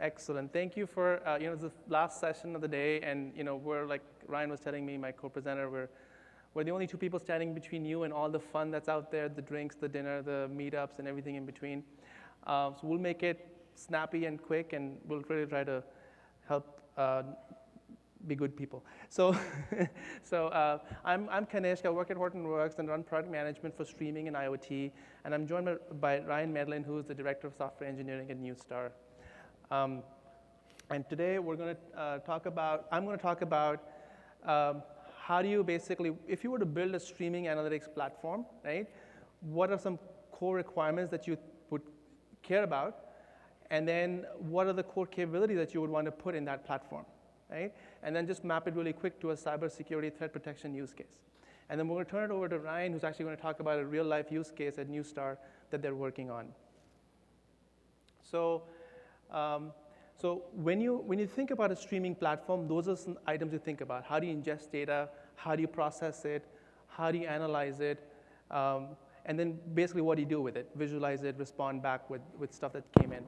Excellent. Thank you for, it's the last session of the day, and we're like Ryan was telling me, my co-presenter, we're the only two people standing between you and all the fun that's out there, the drinks, the dinner, the meetups, and everything in between. So we'll make it snappy and quick, and we'll really try to help be good people. So, I'm Kanishk. I work at Hortonworks and run product management for streaming and IoT, and I'm joined by Ryan Medlin, who is the director of software engineering at Newstar. And today I'm going to talk about how do you basically, if you were to build a streaming analytics platform, right? What are some core requirements that you would care about, and then what are the core capabilities that you would want to put in that platform, right? And then just map it really quick to a cybersecurity threat protection use case. And then we're going to turn it over to Ryan, who's actually going to talk about a real life use case at Newstar that they're working on. So when you think about a streaming platform, those are some items you think about. How do you ingest data? How do you process it? How do you analyze it? And then basically what do you do with it? Visualize it, respond back with stuff that came in.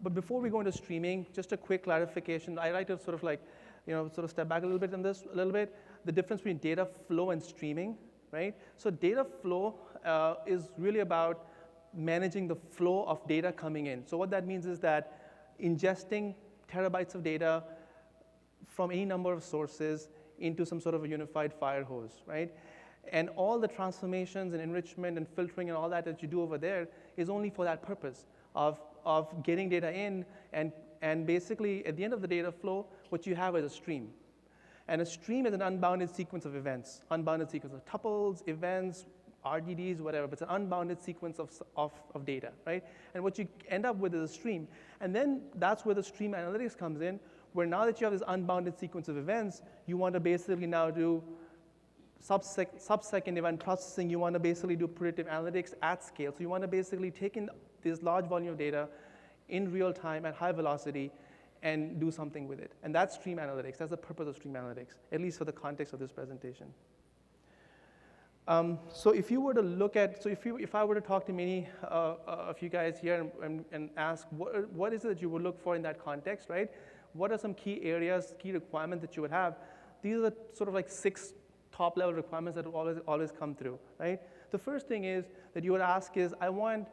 But before we go into streaming, just a quick clarification. I like to sort of step back a little bit on this a little bit. The difference between data flow and streaming, right? So data flow is really about managing the flow of data coming in. So what that means is that ingesting terabytes of data from any number of sources into some sort of a unified fire hose, right? And all the transformations and enrichment and filtering and all that you do over there is only for that purpose of getting data in, and basically at the end of the data flow, what you have is a stream. And a stream is an unbounded sequence of events, unbounded sequence of tuples, events, RDDs, whatever, but it's an unbounded sequence of data, right? And what you end up with is a stream. And then that's where the stream analytics comes in, where now that you have this unbounded sequence of events, you want to basically now do sub-second event processing. You want to basically do predictive analytics at scale. So you want to basically take in this large volume of data in real time at high velocity and do something with it. And that's stream analytics. That's the purpose of stream analytics, at least for the context of this presentation. So if you were to look at, if I were to talk to many of you guys here and ask what is it that you would look for in that context, right? What are some key areas, key requirements that you would have? These are the sort of like 6 top-level requirements that will always come through, right? The first thing is that you would ask is, I want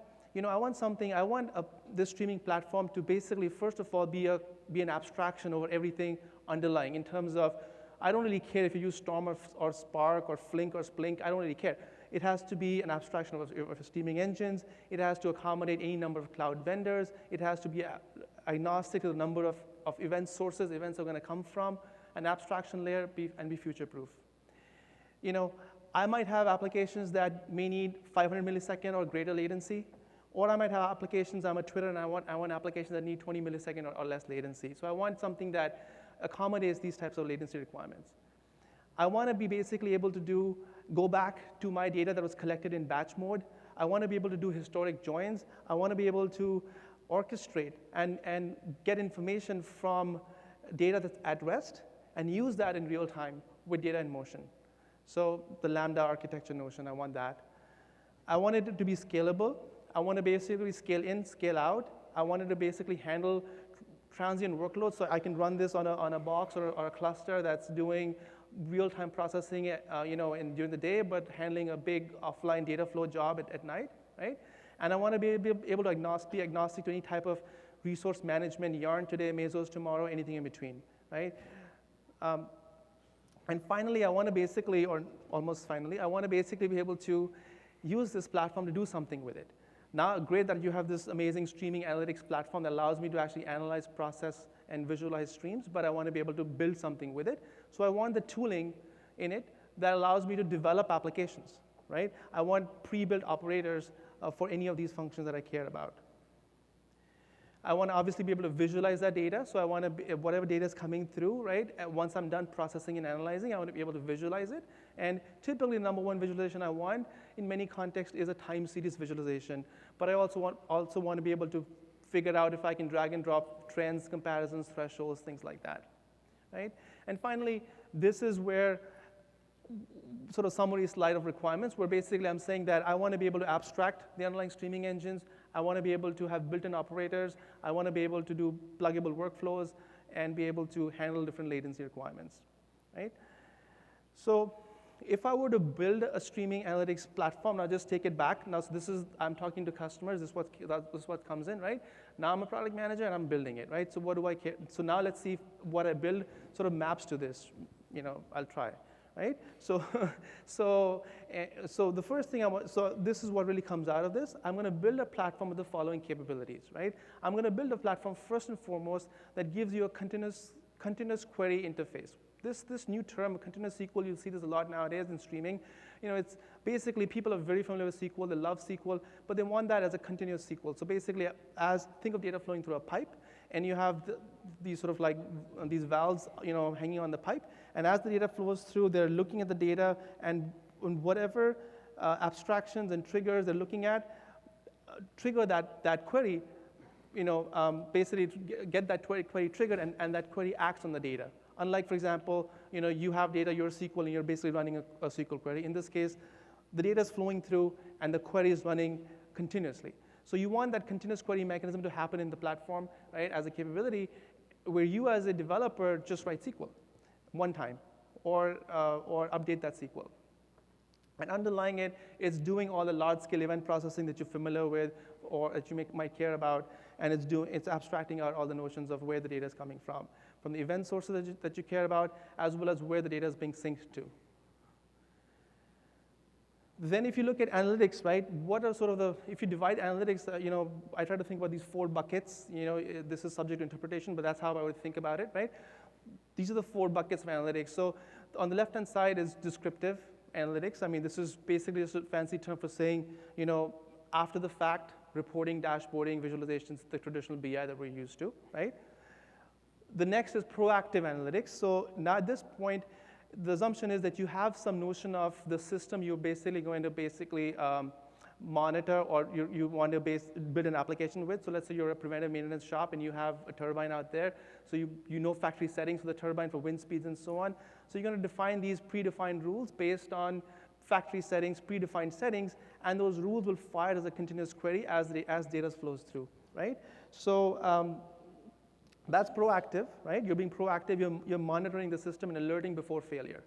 this streaming platform to basically, first of all, be an abstraction over everything underlying in terms of, I don't really care if you use Storm or Spark or Flink or Splink. I don't really care. It has to be an abstraction of streaming engines. It has to accommodate any number of cloud vendors. It has to be agnostic to the number of event sources events are going to come from, an abstraction layer, and be future-proof. I might have applications that may need 500 millisecond or greater latency, or I might have applications, I'm a Twitter, and I want applications that need 20 millisecond or less latency. So I want something that accommodates these types of latency requirements. I want to be basically able to go back to my data that was collected in batch mode. I want to be able to do historic joins. I want to be able to orchestrate and get information from data that's at rest and use that in real time with data in motion. So the Lambda architecture notion, I want that. I want it to be scalable. I want to basically scale in, scale out. I want it to basically handle transient workloads, so I can run this on a box or a cluster that's doing real-time processing, during the day, but handling a big offline data flow job at night, right? And I want to be able to be agnostic to any type of resource management, Yarn today, Mesos tomorrow, anything in between, right? And finally, I want to basically, or almost finally, I want to basically be able to use this platform to do something with it. Now, great that you have this amazing streaming analytics platform that allows me to actually analyze, process, and visualize streams, but I want to be able to build something with it. So I want the tooling in it that allows me to develop applications, right? I want pre-built operators for any of these functions that I care about. I want to obviously be able to visualize that data, so I want to, whatever data is coming through, right, once I'm done processing and analyzing, I want to be able to visualize it. And typically, the number one visualization I want, in many contexts, is a time series visualization. But I also want to be able to figure out if I can drag and drop trends, comparisons, thresholds, things like that, right? And finally, this is where sort of summary slide of requirements where basically I'm saying that I want to be able to abstract the underlying streaming engines. I want to be able to have built-in operators. I want to be able to do pluggable workflows and be able to handle different latency requirements, right? So if I were to build a streaming analytics platform, now just take it back. Now so this is, I'm talking to customers, this is what comes in, right? Now I'm a product manager and I'm building it, right? So what do I care? So now let's see if what I build sort of maps to this. I'll try, right? So, so the first thing so this is what really comes out of this. I'm going to build a platform with the following capabilities, right? I'm going to build a platform first and foremost that gives you a continuous query interface. This new term, continuous SQL, you'll see this a lot nowadays in streaming. It's basically people are very familiar with SQL, they love SQL, but they want that as a continuous SQL. So basically, think of data flowing through a pipe, and you have these sort of like these valves, hanging on the pipe, and as the data flows through, they're looking at the data, and whatever abstractions and triggers they're looking at, trigger that query, basically get that query triggered, and that query acts on the data. Unlike, for example, you have data, you're SQL, and you're basically running a SQL query. In this case, the data is flowing through, and the query is running continuously. So you want that continuous query mechanism to happen in the platform, right, as a capability, where you as a developer just write SQL one time, or update that SQL. And underlying it, it's doing all the large-scale event processing that you're familiar with, or that you might care about, and it's abstracting out all the notions of where the data is coming from the event sources that you care about, as well as where the data is being synced to. Then if you look at analytics, right, what are sort of if you divide analytics, I try to think about these 4 buckets. This is subject to interpretation, but that's how I would think about it, right? These are the 4 buckets of analytics. So on the left-hand side is descriptive analytics. I mean, this is basically just a fancy term for saying, after the fact, reporting, dashboarding, visualizations, the traditional BI that we're used to, right? The next is proactive analytics. So now at this point, the assumption is that you have some notion of the system you're basically going to monitor, or you want to build an application with. So let's say you're a preventive maintenance shop and you have a turbine out there. So you know factory settings for the turbine for wind speeds and so on. So you're going to define these predefined rules based on factory settings, predefined settings, and those rules will fire as a continuous query as data flows through, right? So that's proactive, right? You're being proactive. You're monitoring the system and alerting before failure.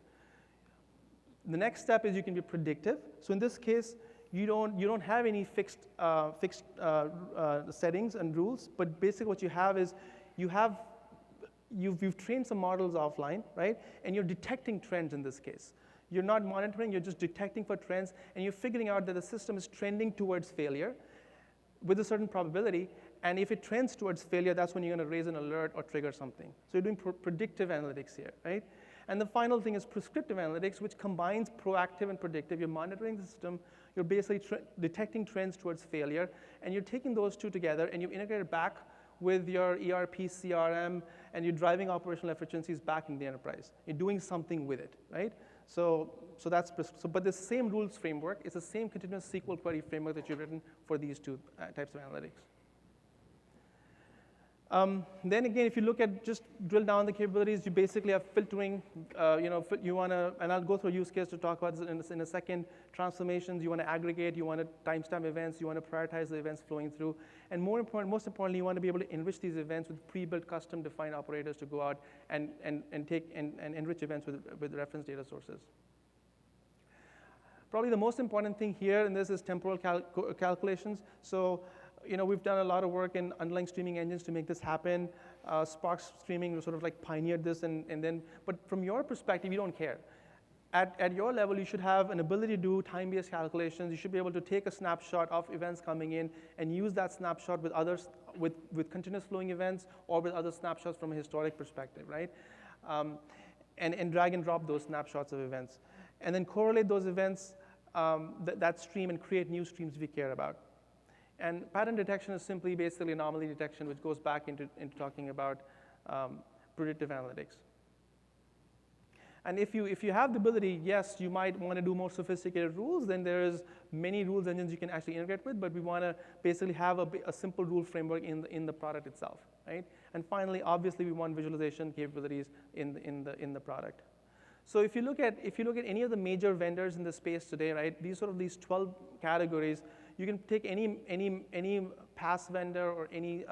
The next step is you can be predictive. So in this case, you don't have any fixed settings and rules, but basically what you have is you've trained some models offline, right? And you're detecting trends in this case. You're not monitoring, you're just detecting for trends, and you're figuring out that the system is trending towards failure with a certain probability. And if it trends towards failure, that's when you're going to raise an alert or trigger something. So you're doing predictive analytics here, right? And the final thing is prescriptive analytics, which combines proactive and predictive. You're monitoring the system. You're basically detecting trends towards failure. And you're taking those two together, and you integrate it back with your ERP, CRM, and you're driving operational efficiencies back in the enterprise. You're doing something with it, right? So but the same rules framework is the same continuous SQL query framework that you've written for these two types of analytics. Then again, if you look at just drill down the capabilities, you basically have filtering. You want to, and I'll go through a use case to talk about this in a second. Transformations. You want to aggregate. You want to timestamp events. You want to prioritize the events flowing through. And most importantly, you want to be able to enrich these events with pre-built, custom-defined operators to go out and enrich events with reference data sources. Probably the most important thing here in this is temporal calculations. So, we've done a lot of work in underlying streaming engines to make this happen. Spark streaming sort of like pioneered this, but from your perspective, you don't care. At your level, you should have an ability to do time-based calculations. You should be able to take a snapshot of events coming in and use that snapshot with others, with continuous flowing events, or with other snapshots from a historic perspective, right? And drag and drop those snapshots of events. And then correlate those events, that stream, and create new streams we care about. And pattern detection is simply basically anomaly detection, which goes back into talking about predictive analytics. And if you have the ability, yes, you might want to do more sophisticated rules. Then there's many rules engines you can actually integrate with, but we want to basically have a simple rule framework in the product itself, right? And finally, obviously, we want visualization capabilities in the product. So if you look at any of the major vendors in the space today, right? These 12 categories, you can take any PaaS vendor or any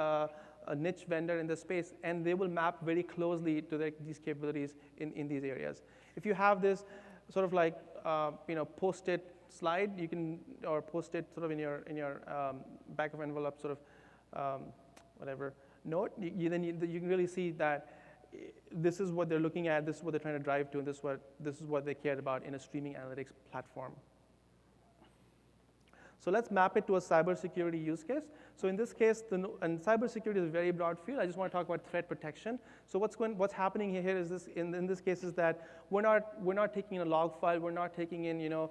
a niche vendor in the space, and they will map very closely to these capabilities in these areas. If you have this sort of like post-it slide, you can, or post-it sort of in your back of envelope sort of whatever note, you can really see that this is what they're looking at, this is what they're trying to drive to, and this is what they cared about in a streaming analytics platform. So let's map it to a cybersecurity use case. So in this case, and cybersecurity is a very broad field. I just want to talk about threat protection. So what's happening here is this in this case is that we're not taking in a log file. We're not taking in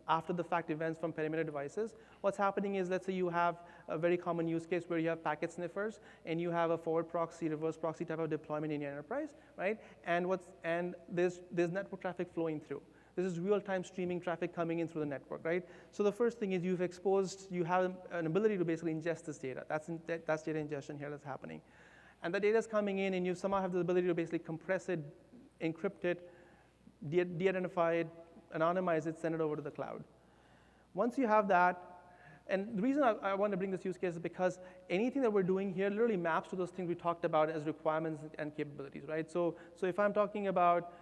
after the fact events from perimeter devices. What's happening is, let's say you have a very common use case where you have packet sniffers and you have a forward proxy, reverse proxy type of deployment in your enterprise, right? And there's network traffic flowing through. This is real-time streaming traffic coming in through the network, right? So the first thing is you have an ability to basically ingest this data. That's data ingestion here that's happening. And the data is coming in, and you somehow have the ability to basically compress it, encrypt it, de-identify it, anonymize it, send it over to the cloud. Once you have that, and the reason I want to bring this use case is because anything that we're doing here literally maps to those things we talked about as requirements and capabilities, right? So if I'm talking about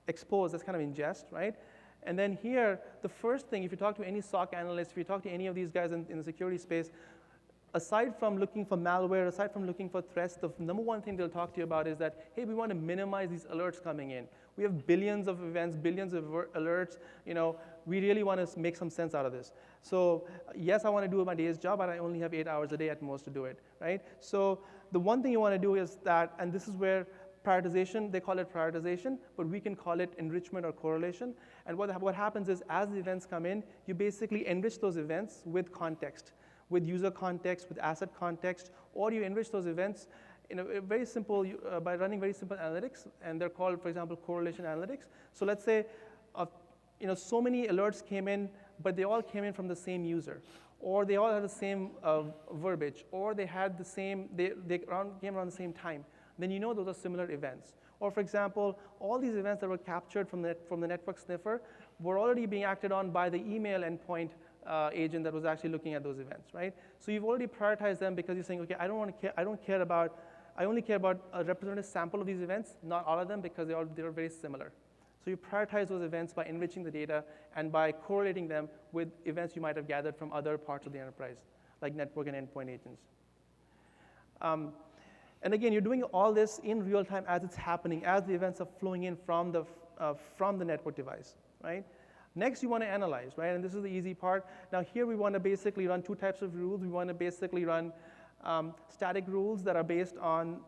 expose, that's kind of ingest, right? And then here, the first thing, if you talk to any SOC analyst, if you talk to any of these guys in the security space, aside from looking for malware, aside from looking for threats, the number one thing they'll talk to you about is that, hey, we want to minimize these alerts coming in. We have billions of events, billions of alerts. We really want to make some sense out of this. So yes, I want to do my day's job, but I only have 8 hours a day at most to do it, right? So the one thing you want to do is that, and this is where prioritization, they call it prioritization, but we can call it enrichment or correlation. And what happens is, as the events come in, you basically enrich those events with context, with user context, with asset context, or you enrich those events in a very simple, by running very simple analytics, and they're called, for example, correlation analytics. So let's say, so many alerts came in, but they all came in from the same user, or they all had the same verbiage, or they had the same, they came around the same time. Then those are similar events. Or for example, all these events that were captured from the network sniffer were already being acted on by the email endpoint agent that was actually looking at those events, right? So you've already prioritized them because you're saying, okay, I only care about a representative sample of these events, not all of them, because they're very similar. So you prioritize those events by enriching the data and by correlating them with events you might have gathered from other parts of the enterprise, like network and endpoint agents. And again, you're doing all this in real time as it's happening, as the events are flowing in from the network device, right? Next, you want to analyze, right? And this is the easy part. Now here we want to basically run two types of rules. We want to basically run static rules that are based on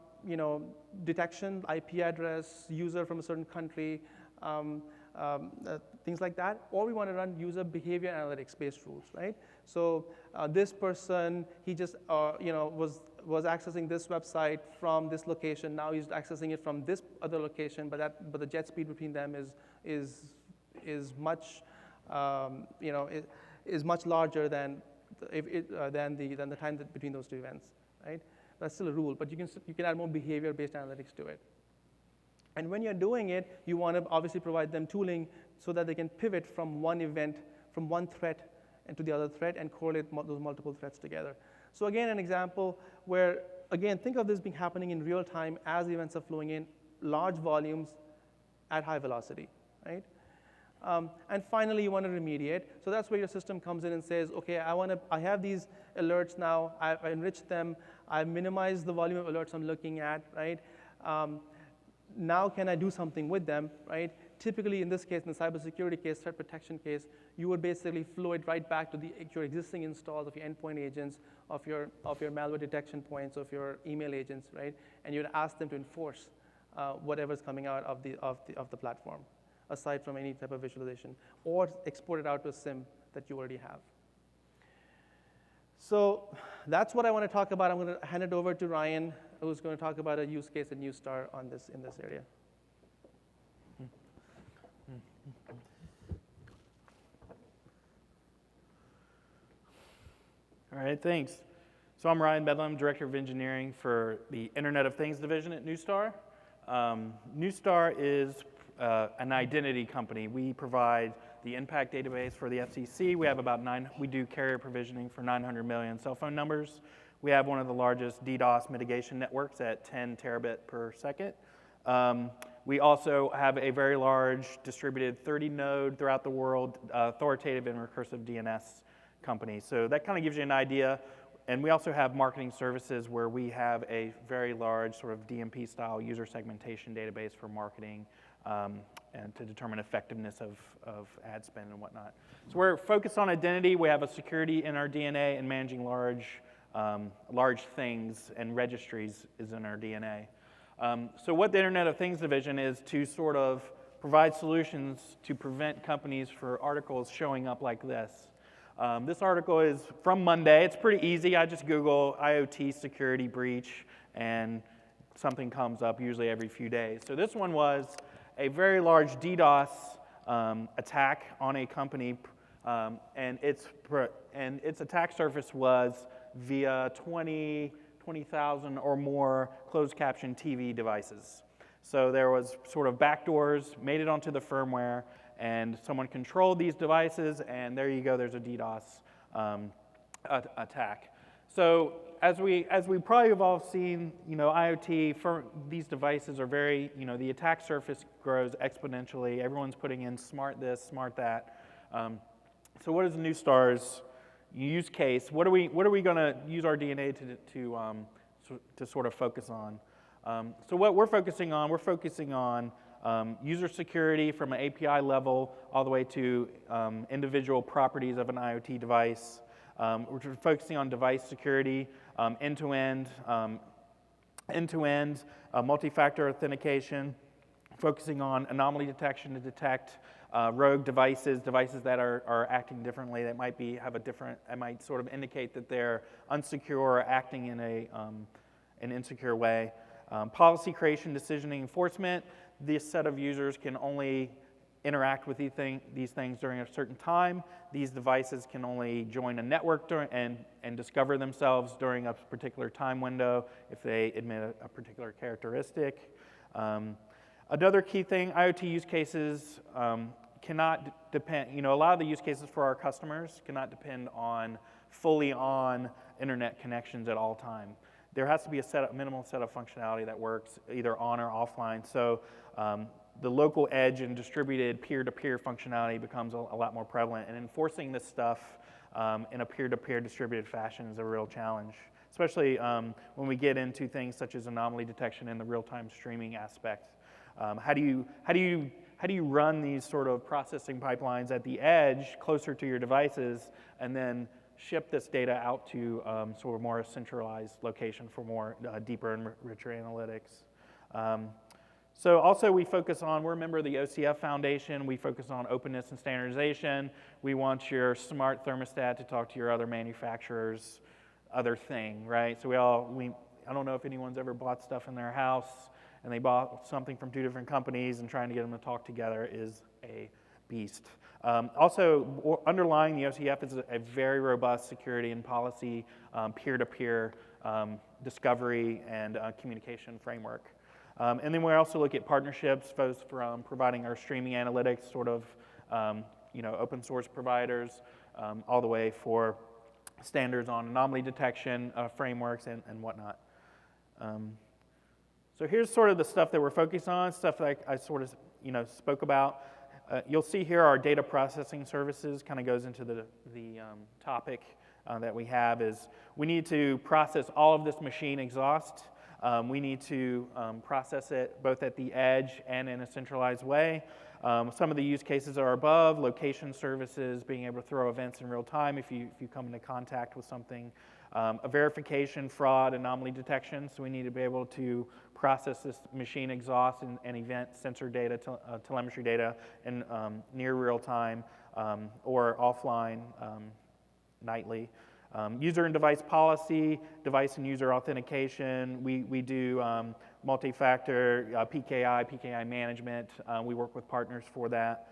detection, IP address, user from a certain country, things like that. Or we want to run user behavior analytics-based rules, right? So this person, he just was accessing this website from this location. Now he's accessing it from this other location, but the jet speed between them is much is much larger than the time between those two events, right? That's still a rule, but you can add more behavior-based analytics to it. And when you're doing it, you want to obviously provide them tooling so that they can pivot from one event, from one threat, into the other threat and correlate those multiple threats together. So again, an example where, again, think of this being happening in real time as the events are flowing in, large volumes at high velocity, right? And finally, you want to remediate. So that's where your system comes in and says, okay, I have these alerts now. I've enriched them. I've minimized the volume of alerts I'm looking at, right? Now can I do something with them, right? Typically, in this case, in the cybersecurity case, threat protection case, you would basically flow it right back to your existing installs of your endpoint agents, of your malware detection points, of your email agents, right? And you'd ask them to enforce whatever's coming out of the platform, aside from any type of visualization, or export it out to a SIM that you already have. So that's what I want to talk about. I'm going to hand it over to Ryan, who's going to talk about a use case at Neustar in this area. All right, thanks. So I'm Ryan Bedlam, Director of Engineering for the Internet of Things division at Neustar. Neustar is an identity company. We provide the Impact database for the FCC. We have we do carrier provisioning for 900 million cell phone numbers. We have one of the largest DDoS mitigation networks at 10 terabit per second. We also have a very large distributed 30-node throughout the world authoritative and recursive DNS company. So that kind of gives you an idea. And we also have marketing services where we have a very large sort of DMP-style user segmentation database for marketing and to determine effectiveness of ad spend and whatnot. So we're focused on identity. We have a security in our DNA, and managing large things and registries is in our DNA. So what the Internet of Things division is to sort of provide solutions to prevent companies for articles showing up like this. This article is from Monday. It's pretty easy. I just Google IoT security breach, and something comes up usually every few days. So this one was a very large DDoS attack on a company, and its attack surface was via 20,000 or more closed caption TV devices. So there was sort of backdoors, made it onto the firmware, and someone controlled these devices, and there you go, there's a DDoS attack. So as we probably have all seen, IoT, these devices are very, the attack surface grows exponentially. Everyone's putting in smart this, smart that. So what is Neustar's use case? What are we going to use our DNA to sort of focus on? So what we're focusing on user security from an API level all the way to individual properties of an IoT device. We're focusing on device security, end-to-end, multi-factor authentication, focusing on anomaly detection to detect rogue devices that are acting differently, that might might sort of indicate that they're unsecure or acting in an insecure way. Policy creation, decisioning, enforcement. This set of users can only interact with these things during a certain time. These devices can only join a network and discover themselves during a particular time window if they admit a particular characteristic. Another key thing, IoT use cases cannot depend, a lot of the use cases for our customers cannot depend on fully on internet connections at all time. There has to be a minimal set of functionality that works either on or offline. So the local edge and distributed peer-to-peer functionality becomes a lot more prevalent. And enforcing this stuff in a peer-to-peer distributed fashion is a real challenge, especially when we get into things such as anomaly detection and the real-time streaming aspect. How do you run these sort of processing pipelines at the edge closer to your devices and then ship this data out to sort of more centralized location for more deeper and richer analytics? So also we're a member of the OCF Foundation. We focus on openness and standardization. We want your smart thermostat to talk to your other manufacturer's other thing, right? So I don't know if anyone's ever bought stuff in their house and they bought something from two different companies, and trying to get them to talk together is a beast. Also, underlying the OCF is a very robust security and policy peer-to-peer discovery and communication framework. And then we also look at partnerships, both from providing our streaming analytics, sort of open source providers, all the way for standards on anomaly detection frameworks and whatnot. So here's sort of the stuff that we're focused on, stuff that I sort of spoke about. You'll see here our data processing services kind of goes into the topic that we have is we need to process all of this machine exhaust. We need to process it both at the edge and in a centralized way. Some of the use cases are above: location services, being able to throw events in real time if you come into contact with something. A verification, fraud, anomaly detection. So we need to be able to process this machine exhaust and event sensor data, telemetry data in near real time or offline nightly. User and device policy, device and user authentication. We do multi-factor PKI management. We work with partners for that.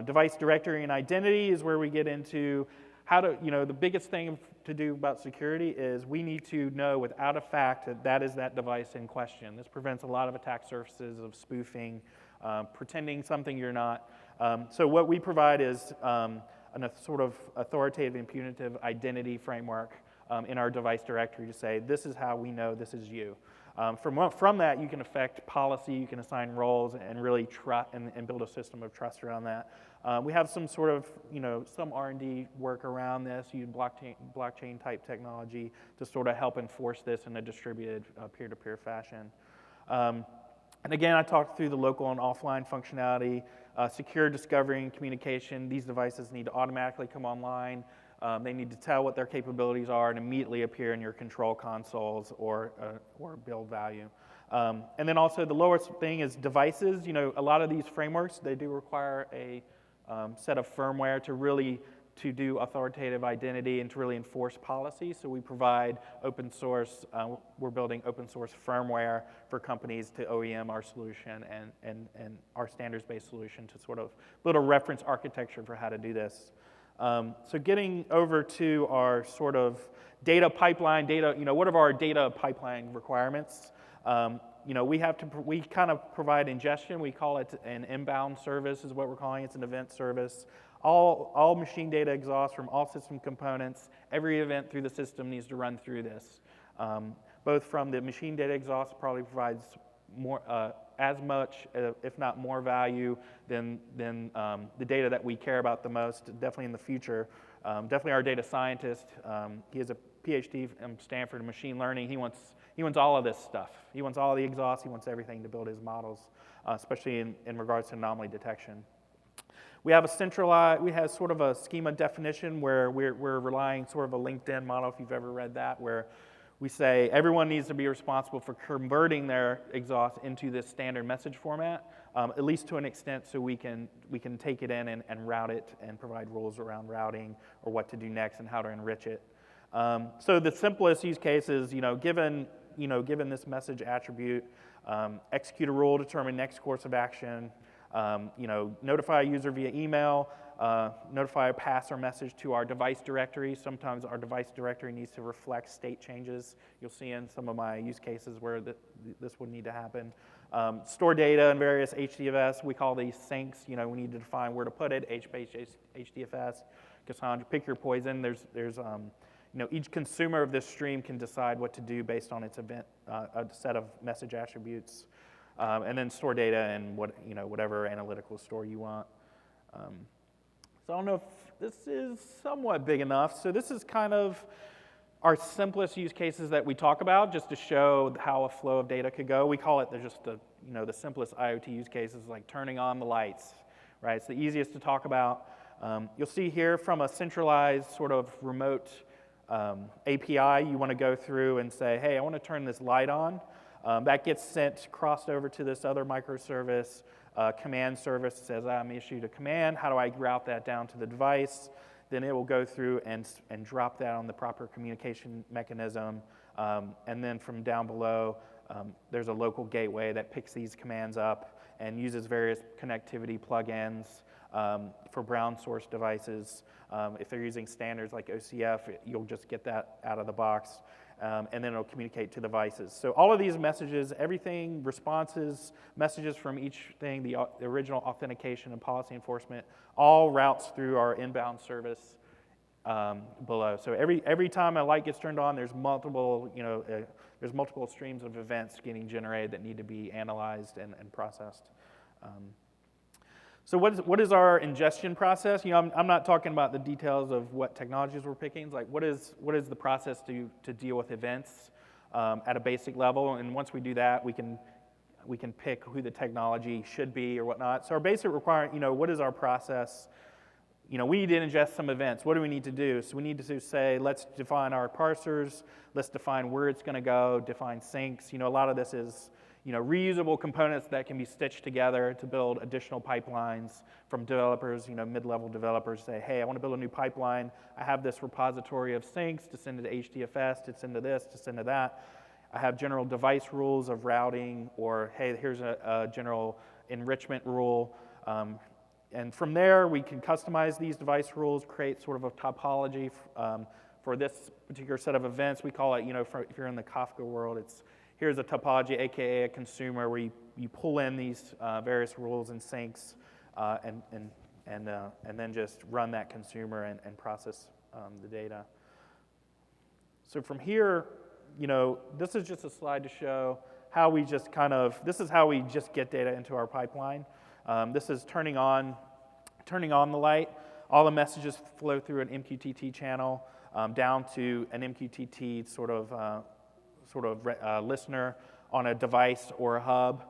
Device directory and identity is where we get into how to, the biggest thing to do about security is we need to know without a fact that is that device in question. This prevents a lot of attack surfaces of spoofing pretending something you're not. So what we provide is a sort of authoritative and punitive identity framework in our device directory to say, this is how we know this is you. From that, you can affect policy, you can assign roles, and really and build a system of trust around that. We have some sort of, some R&D work around this, use blockchain type technology to sort of help enforce this in a distributed peer-to-peer fashion. And again, I talked through the local and offline functionality, secure discovery and communication. These devices need to automatically come online. They need to tell what their capabilities are and immediately appear in your control consoles or build value. And then also the lowest thing is devices. A lot of these frameworks, they do require a set of firmware to do authoritative identity and to really enforce policy. So we provide open source, we're building open source firmware for companies to OEM our solution and our standards-based solution to sort of build a reference architecture for how to do this. So getting over to our sort of data pipeline, what are our data pipeline requirements? We kind of provide ingestion. We call it an inbound service is what we're calling it. It's an event service. All machine data exhaust from all system components. Every event through the system needs to run through this. Both from the machine data exhaust probably provides more, as much, if not more value than the data that we care about the most, definitely in the future. Definitely our data scientist, he has a PhD from Stanford in machine learning. He wants all of this stuff. He wants all the exhaust. He wants everything to build his models, especially in regards to anomaly detection. We have sort of a schema definition where we're relying sort of a LinkedIn model, if you've ever read that, where we say everyone needs to be responsible for converting their exhaust into this standard message format, at least to an extent so we can take it in and route it and provide rules around routing or what to do next and how to enrich it. So the simplest use case is, given this message attribute, execute a rule, determine next course of action, notify a user via email, notify a pass or message to our device directory. Sometimes our device directory needs to reflect state changes. You'll see in some of my use cases where this would need to happen. Store data in various HDFS. We call these sinks. We need to define where to put it. HBase, HDFS, Cassandra, pick your poison. There's each consumer of this stream can decide what to do based on its event, a set of message attributes. And then store data and whatever analytical store you want. So I don't know if this is somewhat big enough. So this is kind of our simplest use cases that we talk about, just to show how a flow of data could go. We call it the simplest IoT use cases, like turning on the lights, right? It's the easiest to talk about. You'll see here from a centralized sort of remote API, you want to go through and say, hey, I want to turn this light on. That gets crossed over to this other microservice, command service that says, I'm issued a command. How do I route that down to the device? Then it will go through and drop that on the proper communication mechanism. And then from down below, there's a local gateway that picks these commands up and uses various connectivity plugins for brown source devices. If they're using standards like OCF, you'll just get that out of the box. And then it'll communicate to devices. So all of these messages, everything, responses, messages from each thing, the original authentication and policy enforcement, all routes through our inbound service below. So every time a light gets turned on, there's multiple streams of events getting generated that need to be analyzed and processed. So what is our ingestion process? I'm not talking about the details of what technologies we're picking. It's like what is the process to deal with events at a basic level? And once we do that, we can pick who the technology should be or whatnot. So our basic requirement, what is our process? We need to ingest some events. What do we need to do? So we need to say, let's define our parsers. Let's define where it's going to go. Define sinks. A lot of this is reusable components that can be stitched together to build additional pipelines from developers, mid-level developers say, hey, I want to build a new pipeline. I have this repository of sinks to send to HDFS, to send to this, to send to that. I have general device rules of routing, or hey, here's a general enrichment rule. And from there, we can customize these device rules, create sort of a topology for this particular set of events. We call it, if you're in the Kafka world, here's a topology, aka a consumer, where you pull in these various rules and syncs, and then just run that consumer and process the data. So from here, this is just a slide to show how we just this is how we just get data into our pipeline. This is turning on the light. All the messages flow through an MQTT channel down to an MQTT sort of listener on a device or a hub.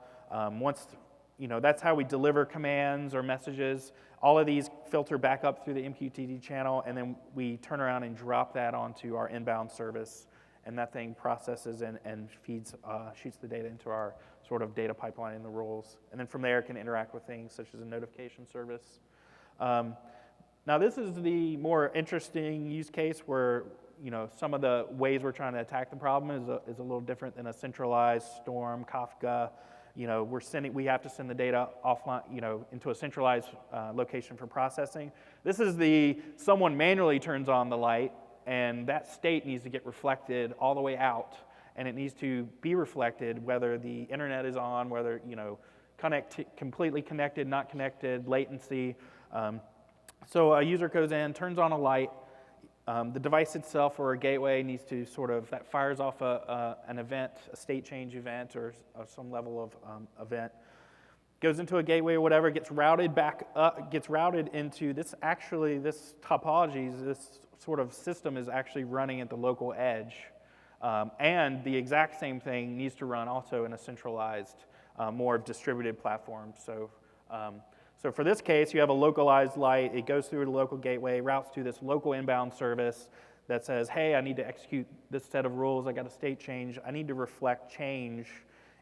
That's how we deliver commands or messages. All of these filter back up through the MQTT channel, and then we turn around and drop that onto our inbound service, and that thing processes and shoots the data into our sort of data pipeline in the rules. And then from there, it can interact with things such as a notification service. Now, this is the more interesting use case where some of the ways we're trying to attack the problem is a little different than a centralized Storm, Kafka. We have to send the data offline, into a centralized location for processing. This is someone manually turns on the light, and that state needs to get reflected all the way out, and it needs to be reflected whether the internet is on, whether completely connected, not connected, latency. So a user goes in, turns on a light. The device itself or a gateway needs to that fires off an event, a state change event or some level of event. Goes into a gateway or whatever, gets routed back up, gets routed into this topology, this sort of system is actually running at the local edge. And the exact same thing needs to run also in a centralized, more distributed platform. So for this case, you have a localized light. It goes through the local gateway, routes to this local inbound service that says, hey, I need to execute this set of rules. I got a state change. I need to reflect change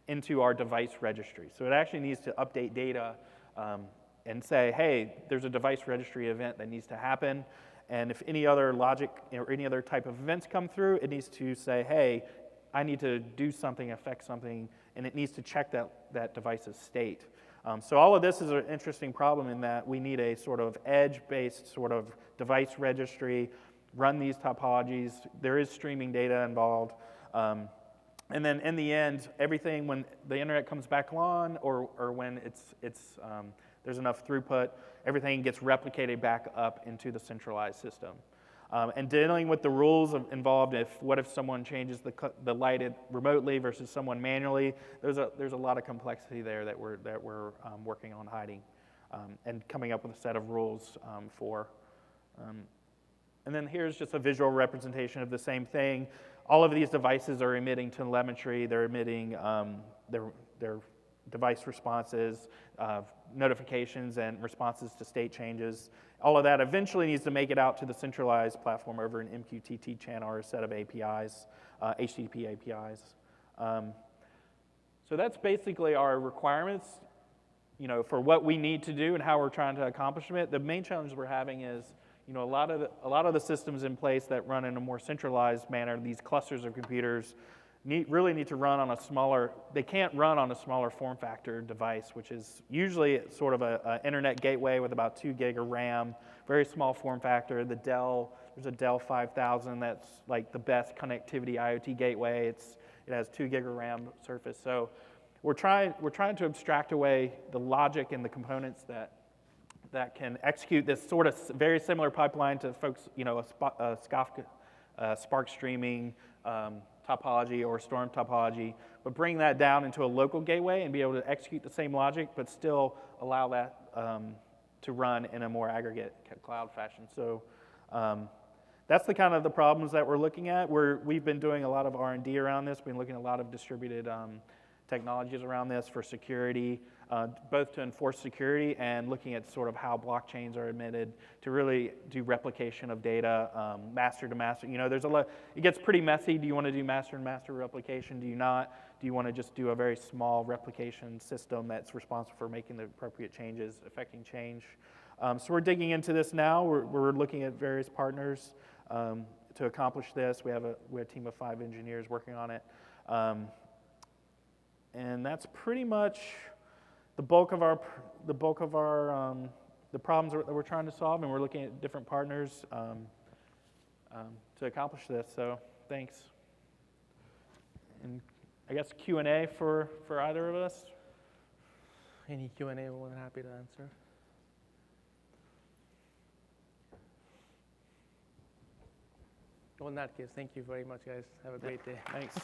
into our device registry. So it actually needs to update data and say, hey, there's a device registry event that needs to happen. And if any other logic or any other type of events come through, it needs to say, hey, I need to do something, affect something, and it needs to check that device's state. So all of this is an interesting problem in that we need a sort of edge-based sort of device registry, run these topologies. There is streaming data involved. And then in the end, everything, when the internet comes back on or when there's enough throughput, everything gets replicated back up into the centralized system. And dealing with the rules involved, what if someone changes the light remotely versus someone manually? There's a lot of complexity there that we're working on hiding and coming up with a set of rules for. And then here's just a visual representation of the same thing. All of these devices are emitting telemetry. They're emitting their device responses, notifications, and responses to state changes. All of that eventually needs to make it out to the centralized platform over an MQTT channel or a set of APIs, HTTP APIs. So that's basically our requirements, for what we need to do and how we're trying to accomplish it. The main challenge we're having is, a lot of the systems in place that run in a more centralized manner, these clusters of computers, really need to run on they can't run on a smaller form factor device, which is usually sort of an internet gateway with about 2 gig of RAM, very small form factor. There's a Dell 5000 that's like the best connectivity IoT gateway. It has 2 gig of RAM surface. So we're trying to abstract away the logic and the components that can execute this sort of very similar pipeline to folks, a Spark streaming, topology or Storm topology, but bring that down into a local gateway and be able to execute the same logic, but still allow that to run in a more aggregate cloud fashion. So that's the kind of the problems that we're looking at. We've been doing a lot of R&D around this. We've been looking at a lot of distributed technologies around this for security, both to enforce security and looking at sort of how blockchains are emitted to really do replication of data, master to master. There's a lot. It gets pretty messy. Do you want to do master to master replication? Do you not? Do you want to just do a very small replication system that's responsible for making the appropriate changes, affecting change? So we're digging into this now. We're looking at various partners to accomplish this. We have a team of 5 engineers working on it. And that's pretty much the bulk of our the problems that we're trying to solve, and we're looking at different partners to accomplish this. So thanks. And I guess Q&A for either of us? Any Q&A, we're more than happy to answer. Well, in that case, thank you very much, guys. Have a great day. Thanks.